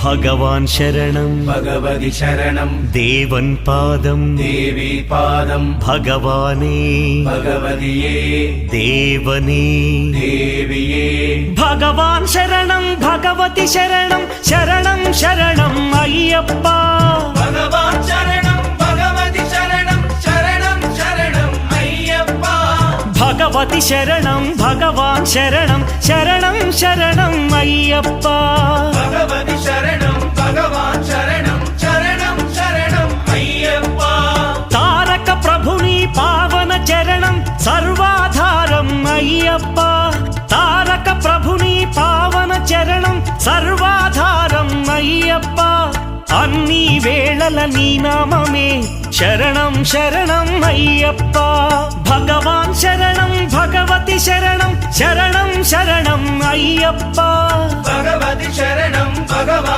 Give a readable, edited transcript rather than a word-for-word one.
ഭഗവാൻ ശരണം ഭഗവതി ശരണം ദേവൻ പാദം ദേവി പാദം ഭഗവാനേ ഭഗവതിയേ ദേവനേ ദേവിയേ ഭഗവാൻ ശരണം ഭഗവതി ശരണം ശരണം ശരണം അയ്യപ്പ ഭഗവാൻ ശരണം ഭഗവതി ശരണം ശരണം ശരണം അയ്യപ്പ ഭഗവതി ശരണം ഭഗവാൻ ശരണം ശരണം ശരണം അയ്യപ്പ ഭഗവതി ശരണം ഭഗവാൻ ശരണം ശരണം ശരണം അയ്യപ്പ താരക ప్రభుని పావన చరణం సర్వాధారం అయ్యప్ప తారక ప్రభుని పావన చరణం సర్వాధారం అయ్యప్ప అన్ని వేళల నీ నామమే శరణం శరణం అయ్యప్ప భగవాన్ శరణం భగవతి శరణం శరణం శరణం అయ్యప్ప భగవతి శరణం భగవాన్